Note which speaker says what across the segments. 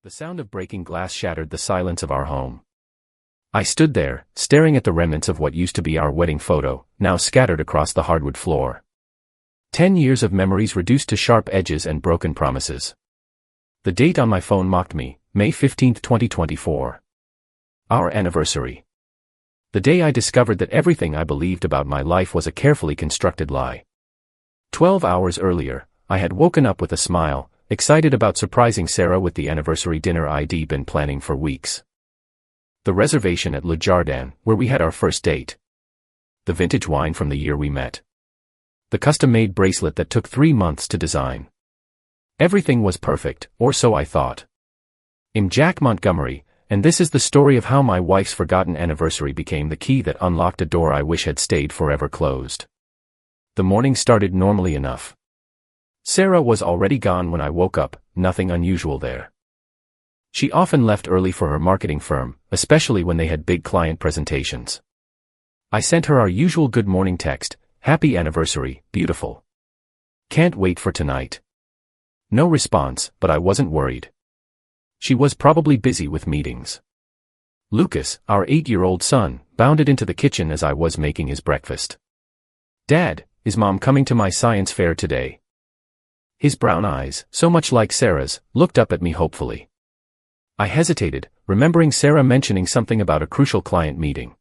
Speaker 1: The sound of breaking glass shattered the silence of our home. I stood there, staring at the remnants of what used to be our wedding photo, now scattered across the hardwood floor. 10 years of memories reduced to sharp edges and broken promises. The date on my phone mocked me, May 15, 2024. Our anniversary. The day I discovered that everything I believed about my life was a carefully constructed lie. 12 hours earlier, I had woken up with a smile, excited about surprising Sarah with the anniversary dinner I'd been planning for weeks. The reservation at Le Jardin, where we had our first date. The vintage wine from the year we met. The custom-made bracelet that took 3 months to design. Everything was perfect, or so I thought. I'm Jack Montgomery, and this is the story of how my wife's forgotten anniversary became the key that unlocked a door I wish had stayed forever closed. The morning started normally enough. Sarah was already gone when I woke up, nothing unusual there. She often left early for her marketing firm, especially when they had big client presentations. I sent her our usual good morning text, "Happy anniversary, beautiful. Can't wait for tonight." No response, but I wasn't worried. She was probably busy with meetings. Lucas, our 8-year-old son, bounded into the kitchen as I was making his breakfast. "Dad, is Mom coming to my science fair today?" His brown eyes, so much like Sarah's, looked up at me hopefully. I hesitated, remembering Sarah mentioning something about a crucial client meeting.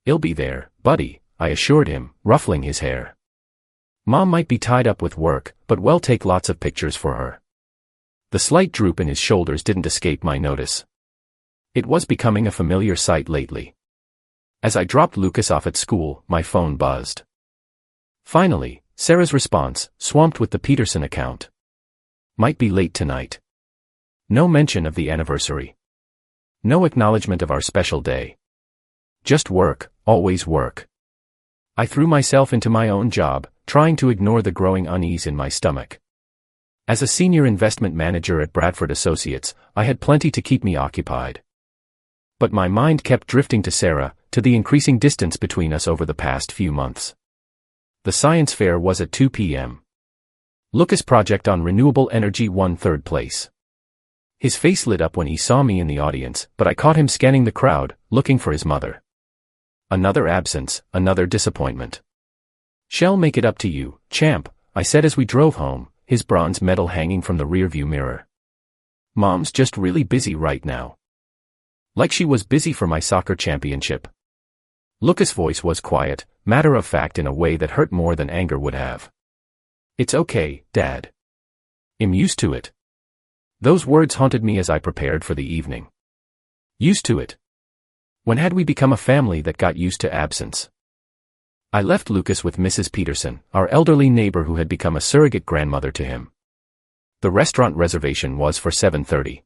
Speaker 1: "I'll be there, buddy," I assured him, ruffling his hair. "Mom might be tied up with work, but we'll take lots of pictures for her." The slight droop in his shoulders didn't escape my notice. It was becoming a familiar sight lately. As I dropped Lucas off at school, my phone buzzed. Finally, Sarah's response, swamped with the Peterson account. "Might be late tonight." No mention of the anniversary. No acknowledgement of our special day. Just work, always work. I threw myself into my own job, trying to ignore the growing unease in my stomach. As a senior investment manager at Bradford Associates, I had plenty to keep me occupied. But my mind kept drifting to Sarah, to the increasing distance between us over the past few months. The science fair was at 2 p.m. Lucas' project on renewable energy won third place. His face lit up when he saw me in the audience, but I caught him scanning the crowd, looking for his mother. Another absence, another disappointment. "Shall make it up to you, champ," I said as we drove home, his bronze medal hanging from the rearview mirror. "Mom's just really busy right now." Like she was busy for my soccer championship. Lucas' voice was quiet, matter-of-fact in a way that hurt more than anger would have. "It's okay, Dad. I'm used to it." Those words haunted me as I prepared for the evening. Used to it. When had we become a family that got used to absence? I left Lucas with Mrs. Peterson, our elderly neighbor who had become a surrogate grandmother to him. The restaurant reservation was for 7:30.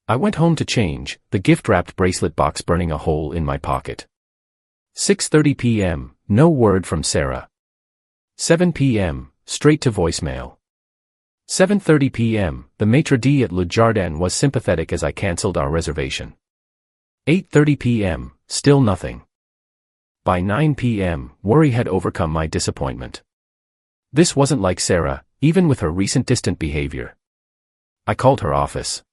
Speaker 1: I went home to change, the gift-wrapped bracelet box burning a hole in my pocket. 6:30 p.m., no word from Sarah. 7 p.m., straight to voicemail. 7:30 p.m., the maitre d' at Le Jardin was sympathetic as I cancelled our reservation. 8:30 p.m., still nothing. By 9 p.m., worry had overcome my disappointment. This wasn't like Sarah, even with her recent distant behavior. I called her office.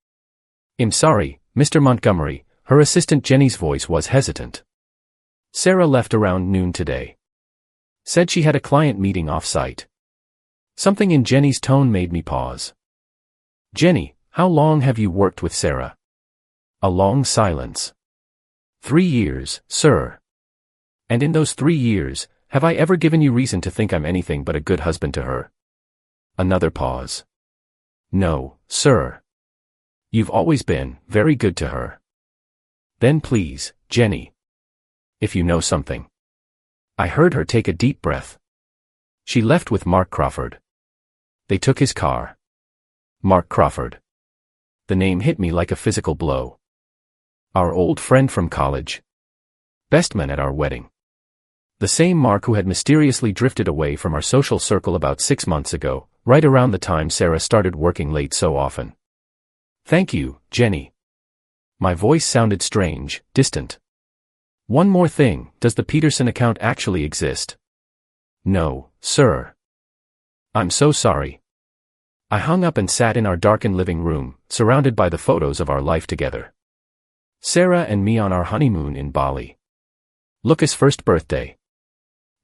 Speaker 1: "I'm sorry, Mr. Montgomery," her assistant Jenny's voice was hesitant. "Sarah left around noon today. Said she had a client meeting off-site." Something in Jenny's tone made me pause. "Jenny, how long have you worked with Sarah?" A long silence. 3 years, sir. "And in those 3 years, have I ever given you reason to think I'm anything but a good husband to her?" Another pause. "No, sir. You've always been very good to her." "Then please, Jenny. If you know something." I heard her take a deep breath. She left with Mark Crawford. They took his car. Mark Crawford. The name hit me like a physical blow. Our old friend from college. Best man at our wedding. The same Mark who had mysteriously drifted away from our social circle about 6 months ago, right around the time Sarah started working late so often. "Thank you, Jenny." My voice sounded strange, distant. "One more thing, does the Peterson account actually exist?" "No, sir." "I'm so sorry." I hung up and sat in our darkened living room, surrounded by the photos of our life together. Sarah and me on our honeymoon in Bali. Lucas' first birthday.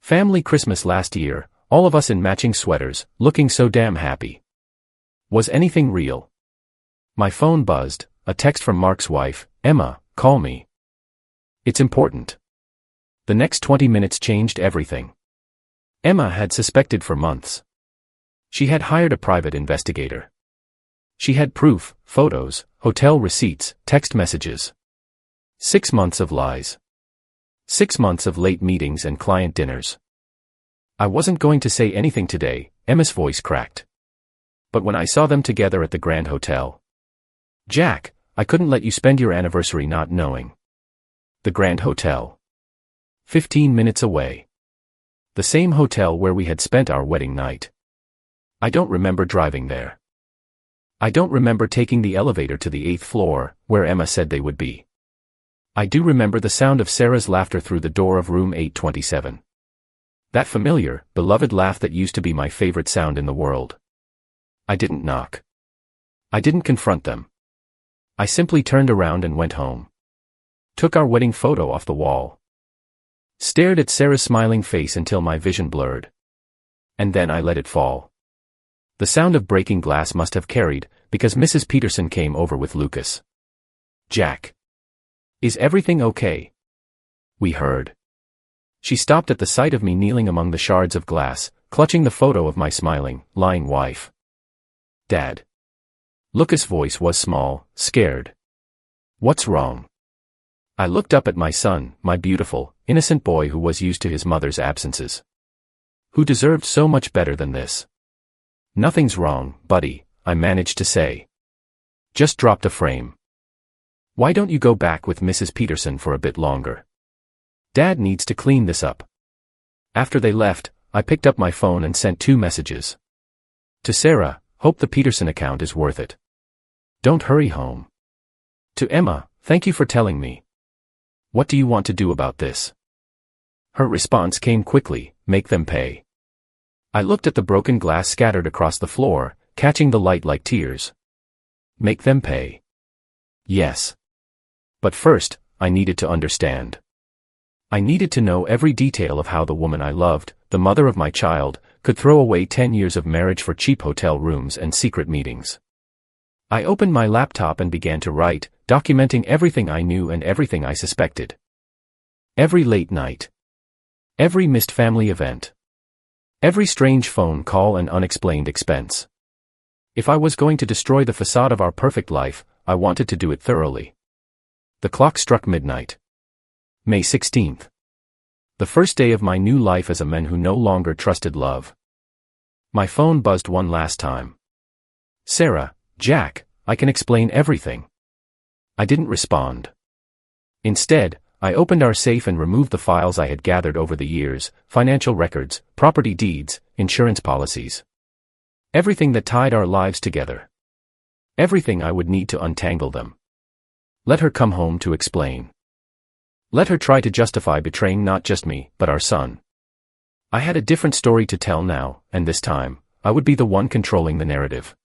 Speaker 1: Family Christmas last year, all of us in matching sweaters, looking so damn happy. Was anything real? My phone buzzed, a text from Mark's wife, Emma, call me. It's important. The next 20 minutes changed everything. Emma had suspected for months. She had hired a private investigator. She had proof, photos, hotel receipts, text messages. 6 months of lies. 6 months of late meetings and client dinners. I wasn't going to say anything today, Emma's voice cracked. But when I saw them together at the Grand Hotel. Jack, I couldn't let you spend your anniversary not knowing. The Grand Hotel. 15 minutes away. The same hotel where we had spent our wedding night. I don't remember driving there. I don't remember taking the elevator to the 8th floor, where Emma said they would be. I do remember the sound of Sarah's laughter through the door of room 827. That familiar, beloved laugh that used to be my favorite sound in the world. I didn't knock. I didn't confront them. I simply turned around and went home. Took our wedding photo off the wall. Stared at Sarah's smiling face until my vision blurred. And then I let it fall. The sound of breaking glass must have carried, because Mrs. Peterson came over with Lucas. Jack. Is everything okay? We heard. She stopped at the sight of me kneeling among the shards of glass, clutching the photo of my smiling, lying wife. Dad. Lucas' voice was small, scared. What's wrong? I looked up at my son, my beautiful, innocent boy who was used to his mother's absences. Who deserved so much better than this. Nothing's wrong, buddy, I managed to say. Just dropped a frame. Why don't you go back with Mrs. Peterson for a bit longer? Dad needs to clean this up. After they left, I picked up my phone and sent 2 messages. To Sarah, hope the Peterson account is worth it. Don't hurry home. To Emma, thank you for telling me. What do you want to do about this? Her response came quickly, make them pay. I looked at the broken glass scattered across the floor, catching the light like tears. Make them pay. Yes. But first, I needed to understand. I needed to know every detail of how the woman I loved, the mother of my child, could throw away 10 years of marriage for cheap hotel rooms and secret meetings. I opened my laptop and began to write, documenting everything I knew and everything I suspected. Every late night. Every missed family event. Every strange phone call and unexplained expense. If I was going to destroy the facade of our perfect life, I wanted to do it thoroughly. The clock struck midnight. May 16th. The first day of my new life as a man who no longer trusted love. My phone buzzed one last time. Sarah, Jack, I can explain everything. I didn't respond. Instead, I opened our safe and removed the files I had gathered over the years, financial records, property deeds, insurance policies. Everything that tied our lives together. Everything I would need to untangle them. Let her come home to explain. Let her try to justify betraying not just me, but our son. I had a different story to tell now, and this time, I would be the one controlling the narrative.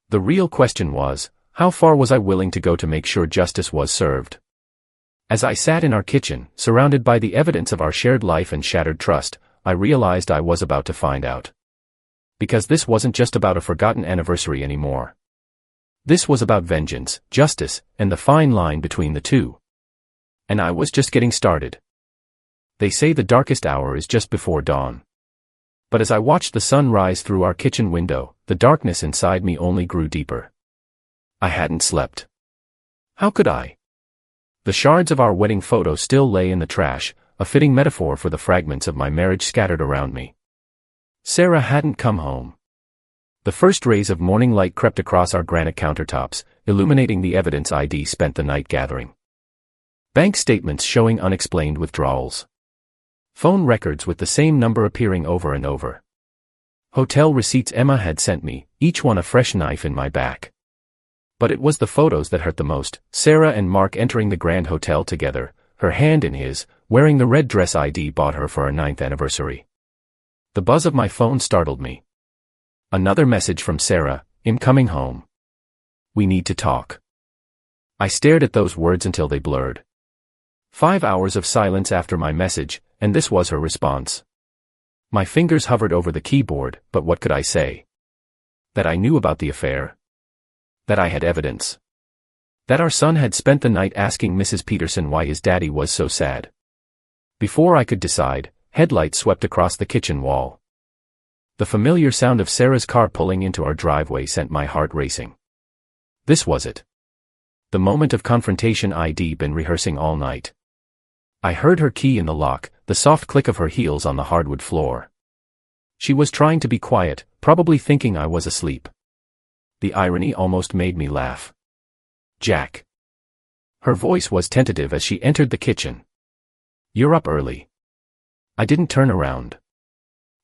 Speaker 1: The real question was, how far was I willing to go to make sure justice was served? As I sat in our kitchen, surrounded by the evidence of our shared life and shattered trust, I realized I was about to find out. Because this wasn't just about a forgotten anniversary anymore. This was about vengeance, justice, and the fine line between the two. And I was just getting started. They say the darkest hour is just before dawn. But as I watched the sun rise through our kitchen window, the darkness inside me only grew deeper. I hadn't slept. How could I? The shards of our wedding photo still lay in the trash, a fitting metaphor for the fragments of my marriage scattered around me. Sarah hadn't come home. The first rays of morning light crept across our granite countertops, illuminating the evidence I'd spent the night gathering. Bank statements showing unexplained withdrawals. Phone records with the same number appearing over and over. Hotel receipts Emma had sent me, each one a fresh knife in my back. But it was the photos that hurt the most, Sarah and Mark entering the Grand Hotel together, her hand in his, wearing the red dress I'd bought her for our 9th anniversary. The buzz of my phone startled me. Another message from Sarah, "I'm coming home. We need to talk." I stared at those words until they blurred. 5 hours of silence after my message, and this was her response. My fingers hovered over the keyboard, but what could I say? That I knew about the affair? That I had evidence? That our son had spent the night asking Mrs. Peterson why his daddy was so sad? Before I could decide, headlights swept across the kitchen wall. The familiar sound of Sarah's car pulling into our driveway sent my heart racing. This was it. The moment of confrontation I'd been rehearsing all night. I heard her key in the lock, the soft click of her heels on the hardwood floor. She was trying to be quiet, probably thinking I was asleep. The irony almost made me laugh. "Jack." Her voice was tentative as she entered the kitchen. "You're up early." I didn't turn around.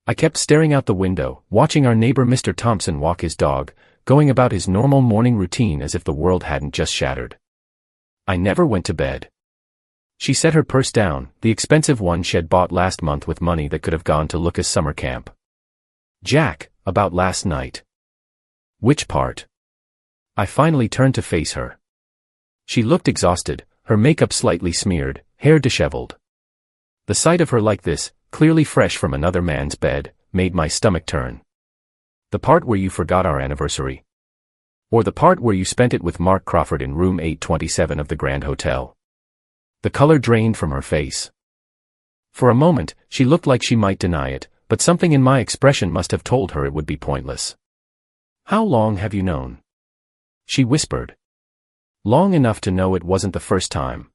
Speaker 1: I kept staring out the window, watching our neighbor Mr. Thompson walk his dog, going about his normal morning routine as if the world hadn't just shattered. I never went to bed. She set her purse down, the expensive one she'd bought last month with money that could have gone to Lucas' summer camp. "Jack, about last night." "Which part?" I finally turned to face her. She looked exhausted, her makeup slightly smeared, hair disheveled. The sight of her like this, clearly fresh from another man's bed, made my stomach turn. "The part where you forgot our anniversary? Or the part where you spent it with Mark Crawford in room 827 of the Grand Hotel?" The color drained from her face. For a moment, she looked like she might deny it, but something in my expression must have told her it would be pointless. "How long have you known?" she whispered. "Long enough to know it wasn't the first time."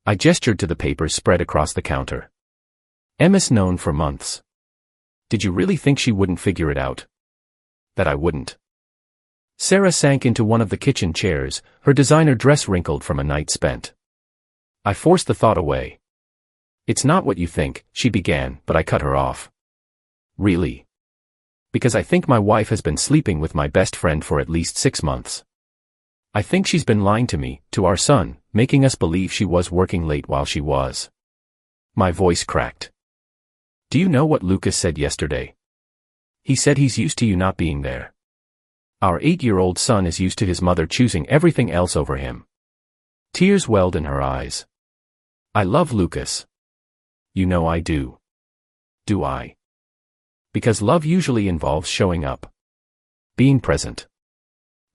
Speaker 1: I gestured to the papers spread across the counter. "Emma's known for months." "Did you really think she wouldn't figure it out?" "That I wouldn't." Sarah sank into one of the kitchen chairs, her designer dress wrinkled from a night spent. I forced the thought away. "It's not what you think," she began, but I cut her off. "Really?" "Because I think my wife has been sleeping with my best friend for at least 6 months. I think she's been lying to me, to our son, making us believe she was working late while she was." My voice cracked. "Do you know what Lucas said yesterday? He said he's used to you not being there. Our 8-year-old son is used to his mother choosing everything else over him." Tears welled in her eyes. "I love Lucas. You know I do." "Do I?" "Because love usually involves showing up. Being present.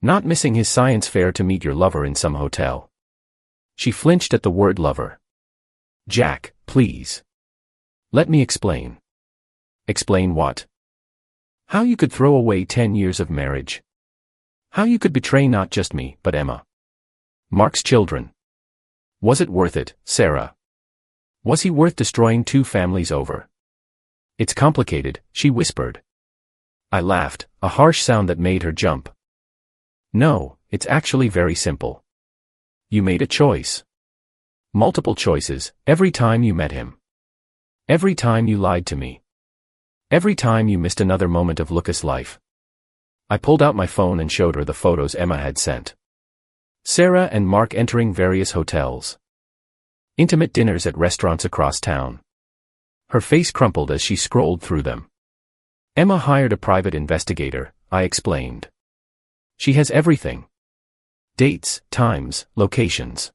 Speaker 1: Not missing his science fair to meet your lover in some hotel." She flinched at the word lover. "Jack, please. Let me explain." "Explain what?" "How you could throw away 10 years of marriage. How you could betray not just me, but Emma. Mark's children. Was it worth it, Sarah? Was he worth destroying 2 families over?" "It's complicated," she whispered. I laughed, a harsh sound that made her jump. "No, it's actually very simple. You made a choice. Multiple choices, every time you met him. Every time you lied to me. Every time you missed another moment of Lucas' life." I pulled out my phone and showed her the photos Emma had sent. Sarah and Mark entering various hotels. Intimate dinners at restaurants across town. Her face crumpled as she scrolled through them. "Emma hired a private investigator," I explained. "She has everything. Dates, times, locations.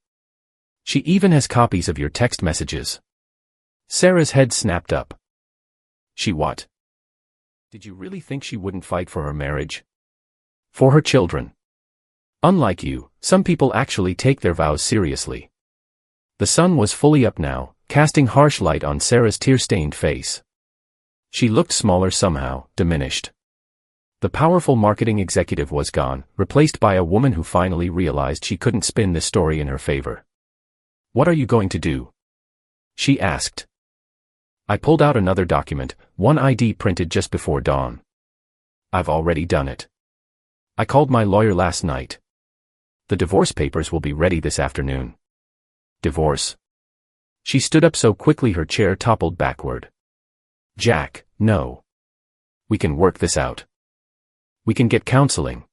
Speaker 1: She even has copies of your text messages." Sarah's head snapped up. "She what? Did you really think she wouldn't fight for her marriage? For her children? Unlike you, some people actually take their vows seriously." The sun was fully up now, casting harsh light on Sarah's tear-stained face. She looked smaller somehow, diminished. The powerful marketing executive was gone, replaced by a woman who finally realized she couldn't spin this story in her favor. "What are you going to do?" she asked. I pulled out another document, one ID printed just before dawn. "I've already done it. I called my lawyer last night. The divorce papers will be ready this afternoon." "Divorce?" She stood up so quickly her chair toppled backward. "Jack, no. We can work this out. We can get counseling.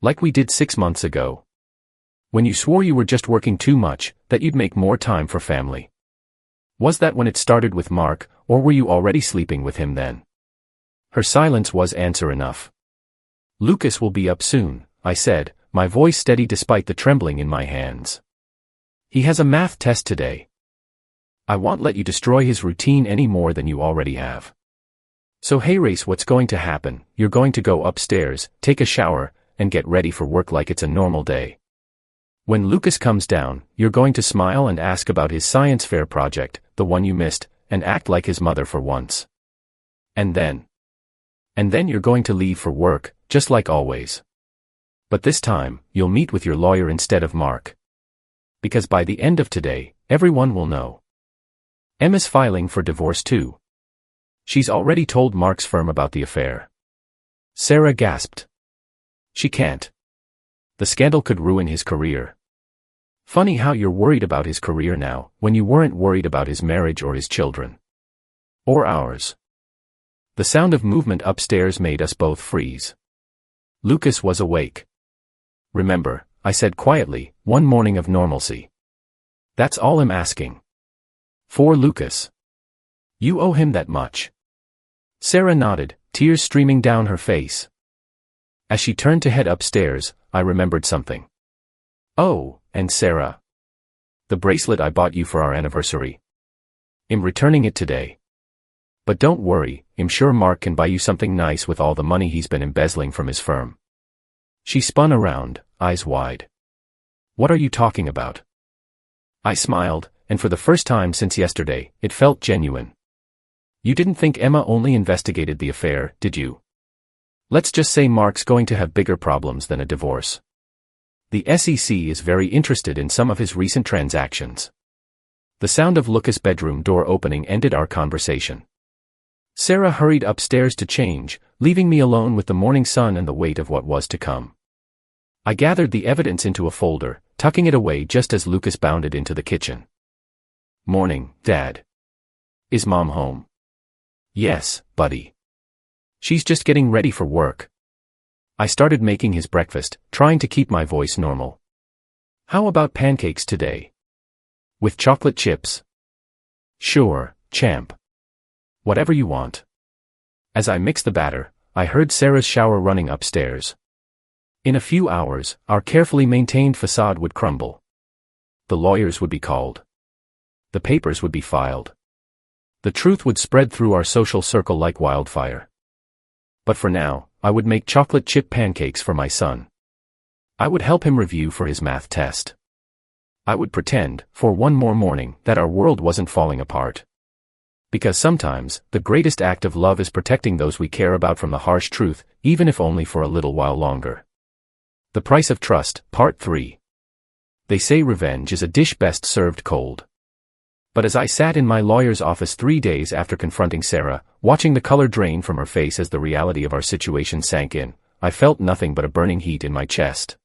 Speaker 1: Like we did 6 months ago. When you swore you were just working too much, that you'd make more time for family. Was that when it started with Mark, or were you already sleeping with him then?" Her silence was answer enough. Lucas will be up soon, I said, my voice steady despite the trembling in my hands. He has a math test today. I won't let you destroy his routine any more than you already have. So hey Race, what's going to happen? You're going to go upstairs, take a shower, and get ready for work like it's a normal day. When Lucas comes down, you're going to smile and ask about his science fair project, the one you missed, and act like his mother for once. And then you're going to leave for work, just like always. But this time, you'll meet with your lawyer instead of Mark. Because by the end of today, everyone will know. Emma's filing for divorce too. She's already told Mark's firm about the affair. Sarah gasped. She can't. The scandal could ruin his career. Funny how you're worried about his career now, when you weren't worried about his marriage or his children. Or ours. The sound of movement upstairs made us both freeze. Lucas was awake. Remember, I said quietly, one morning of normalcy. That's all I'm asking. For Lucas. You owe him that much. Sarah nodded, tears streaming down her face. As she turned to head upstairs, I remembered something. Oh, and Sarah. The bracelet I bought you for our anniversary. I'm returning it today. But don't worry, I'm sure Mark can buy you something nice with all the money he's been embezzling from his firm. She spun around, eyes wide. What are you talking about? I smiled, and for the first time since yesterday, it felt genuine. You didn't think Emma only investigated the affair, did you? Let's just say Mark's going to have bigger problems than a divorce. The SEC is very interested in some of his recent transactions. The sound of Lucas' bedroom door opening ended our conversation. Sarah hurried upstairs to change, leaving me alone with the morning sun and the weight of what was to come. I gathered the evidence into a folder, tucking it away just as Lucas bounded into the kitchen. Morning, Dad. Is Mom home? Yes, buddy. She's just getting ready for work. I started making his breakfast, trying to keep my voice normal. How about pancakes today? With chocolate chips? Sure, champ. Whatever you want. As I mixed the batter, I heard Sarah's shower running upstairs. In a few hours, our carefully maintained facade would crumble. The lawyers would be called. The papers would be filed. The truth would spread through our social circle like wildfire. But for now, I would make chocolate chip pancakes for my son. I would help him review for his math test. I would pretend, for one more morning, that our world wasn't falling apart. Because sometimes, the greatest act of love is protecting those we care about from the harsh truth, even if only for a little while longer. The Price of Trust, Part 3. They say revenge is a dish best served cold. But as I sat in my lawyer's office 3 days after confronting Sarah, watching the color drain from her face as the reality of our situation sank in, I felt nothing but a burning heat in my chest.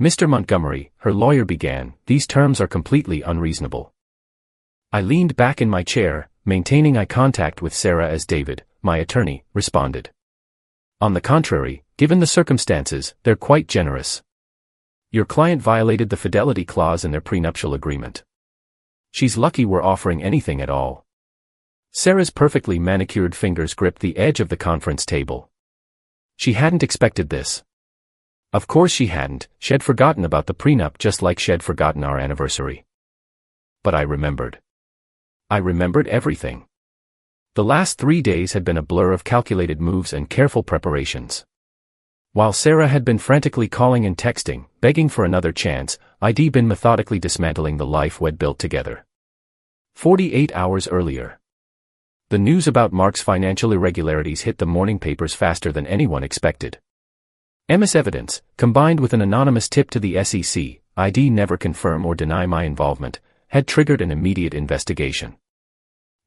Speaker 1: Mr. Montgomery, her lawyer began, these terms are completely unreasonable. I leaned back in my chair, maintaining eye contact with Sarah as David, my attorney, responded. On the contrary, given the circumstances, they're quite generous. Your client violated the fidelity clause in their prenuptial agreement. She's lucky we're offering anything at all. Sarah's perfectly manicured fingers gripped the edge of the conference table. She hadn't expected this. Of course she hadn't, she'd forgotten about the prenup just like she'd forgotten our anniversary. But I remembered. I remembered everything. The last 3 days had been a blur of calculated moves and careful preparations. While Sarah had been frantically calling and texting, begging for another chance, I'd been methodically dismantling the life we'd built together. 48 hours earlier. The news about Mark's financial irregularities hit the morning papers faster than anyone expected. Emma's evidence, combined with an anonymous tip to the SEC, I'd never confirm or deny my involvement, had triggered an immediate investigation.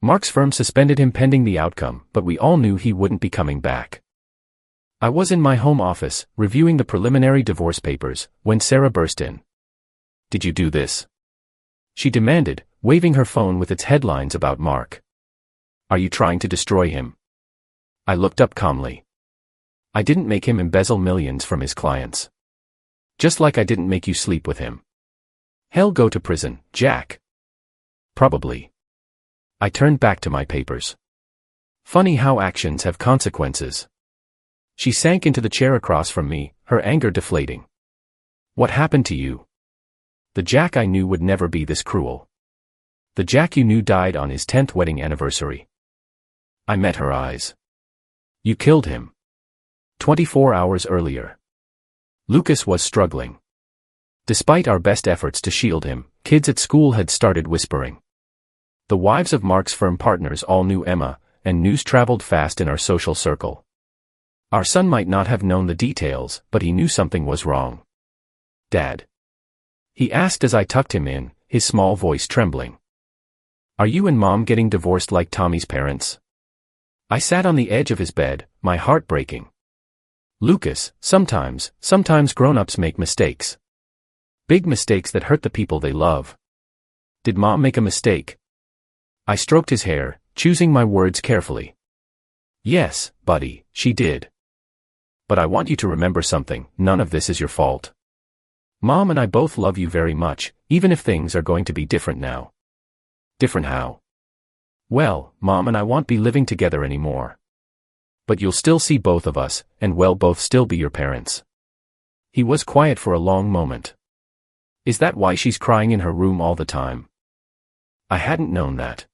Speaker 1: Mark's firm suspended him pending the outcome, but we all knew he wouldn't be coming back. I was in my home office, reviewing the preliminary divorce papers, when Sarah burst in. Did you do this? She demanded, waving her phone with its headlines about Mark. Are you trying to destroy him? I looked up calmly. I didn't make him embezzle millions from his clients. Just like I didn't make you sleep with him. Hell, go to prison, Jack. Probably. I turned back to my papers. Funny how actions have consequences. She sank into the chair across from me, her anger deflating. What happened to you? The Jack I knew would never be this cruel. The Jack you knew died on his 10th wedding anniversary. I met her eyes. You killed him. 24 hours earlier. Lucas was struggling. Despite our best efforts to shield him, kids at school had started whispering. The wives of Mark's firm partners all knew Emma, and news traveled fast in our social circle. Our son might not have known the details, but he knew something was wrong. Dad? He asked as I tucked him in, his small voice trembling. Are you and Mom getting divorced like Tommy's parents? I sat on the edge of his bed, my heart breaking. Lucas, sometimes grown-ups make mistakes. Big mistakes that hurt the people they love. Did Mom make a mistake? I stroked his hair, choosing my words carefully. Yes, buddy, she did. But I want you to remember something, none of this is your fault. Mom and I both love you very much, even if things are going to be different now. Different how? Well, Mom and I won't be living together anymore. But you'll still see both of us, and we'll both still be your parents. He was quiet for a long moment. Is that why she's crying in her room all the time? I hadn't known that.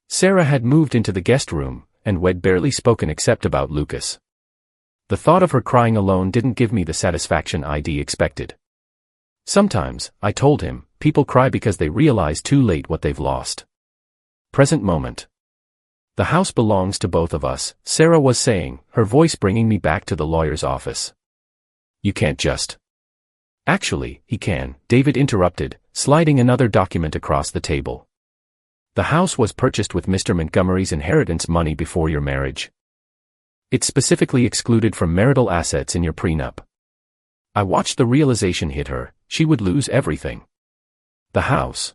Speaker 1: Sarah had moved into the guest room, and we'd barely spoken except about Lucas. The thought of her crying alone didn't give me the satisfaction I'd expected. Sometimes, I told him, people cry because they realize too late what they've lost. Present moment. The house belongs to both of us, Sarah was saying, her voice bringing me back to the lawyer's office. You can't just. Actually, he can, David interrupted, sliding another document across the table. The house was purchased with Mr. Montgomery's inheritance money before your marriage. It's specifically excluded from marital assets in your prenup. I watched the realization hit her, she would lose everything. The house.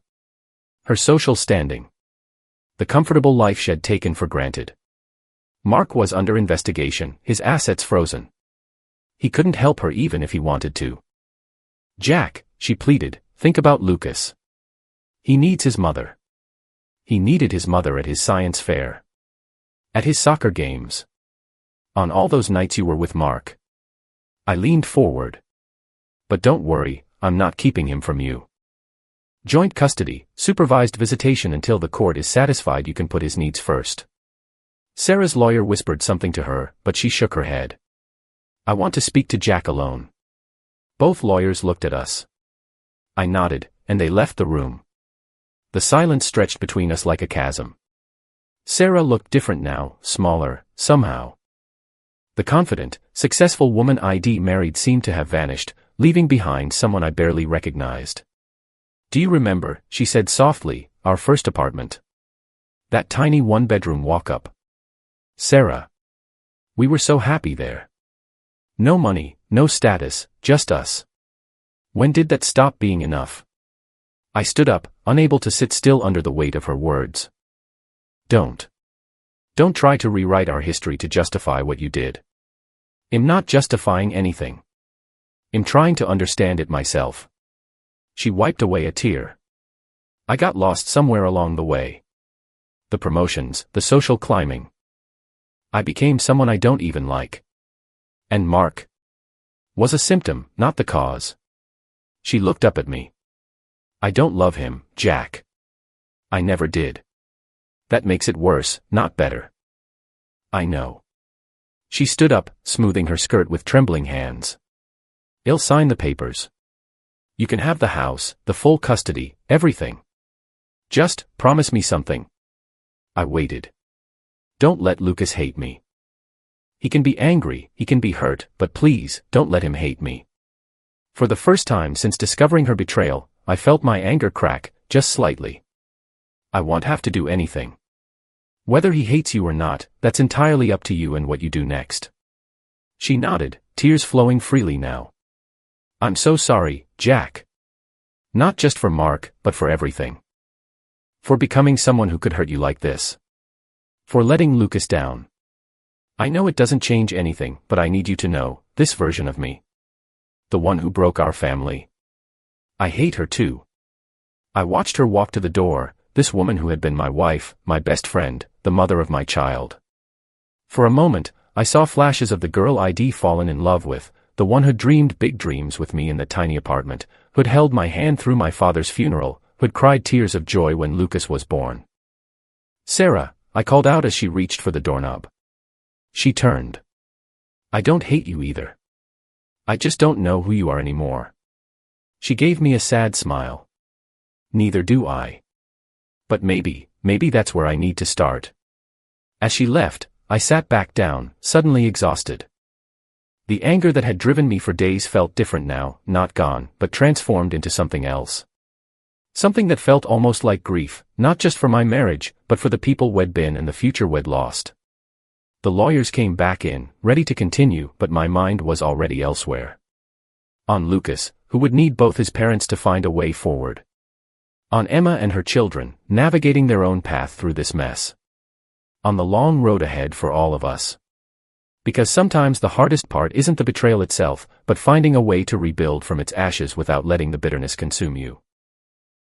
Speaker 1: Her social standing. The comfortable life she'd taken for granted. Mark was under investigation, his assets frozen. He couldn't help her even if he wanted to. Jack, she pleaded, think about Lucas. He needs his mother. He needed his mother at his science fair. At his soccer games. On all those nights you were with Mark. I leaned forward. But don't worry, I'm not keeping him from you. Joint custody, supervised visitation until the court is satisfied you can put his needs first. Sarah's lawyer whispered something to her, but she shook her head. I want to speak to Jack alone. Both lawyers looked at us. I nodded, and they left the room. The silence stretched between us like a chasm. Sarah looked different now, smaller, somehow. The confident, successful woman I'd married seemed to have vanished, leaving behind someone I barely recognized. Do you remember, she said softly, our first apartment? That tiny one-bedroom walk-up. Sarah. We were so happy there. No money, no status, just us. When did that stop being enough? I stood up, unable to sit still under the weight of her words. Don't try to rewrite our history to justify what you did. I'm not justifying anything. I'm trying to understand it myself. She wiped away a tear. I got lost somewhere along the way. The promotions, the social climbing. I became someone I don't even like. And Mark was a symptom, not the cause. She looked up at me. I don't love him, Jack. I never did. That makes it worse, not better. I know. She stood up, smoothing her skirt with trembling hands. I'll sign the papers. You can have the house, the full custody, everything. Just promise me something. I waited. Don't let Lucas hate me. He can be angry, he can be hurt, but please, don't let him hate me. For the first time since discovering her betrayal, I felt my anger crack, just slightly. I won't have to do anything. Whether he hates you or not, that's entirely up to you and what you do next. She nodded, tears flowing freely now. I'm so sorry, Jack. Not just for Mark, but for everything. For becoming someone who could hurt you like this. For letting Lucas down. I know it doesn't change anything, but I need you to know, this version of me. The one who broke our family. I hate her too. I watched her walk to the door, this woman who had been my wife, my best friend, the mother of my child. For a moment, I saw flashes of the girl I'd fallen in love with, the one who'd dreamed big dreams with me in the tiny apartment, who'd held my hand through my father's funeral, who'd cried tears of joy when Lucas was born. "Sarah," I called out as she reached for the doorknob. She turned. "I don't hate you either. I just don't know who you are anymore." She gave me a sad smile. "Neither do I. But maybe that's where I need to start." As she left, I sat back down, suddenly exhausted. The anger that had driven me for days felt different now, not gone, but transformed into something else. Something that felt almost like grief, not just for my marriage, but for the people we'd been and the future we'd lost. The lawyers came back in, ready to continue, but my mind was already elsewhere. On Lucas, who would need both his parents to find a way forward. On Emma and her children, navigating their own path through this mess. On the long road ahead for all of us. Because sometimes the hardest part isn't the betrayal itself, but finding a way to rebuild from its ashes without letting the bitterness consume you.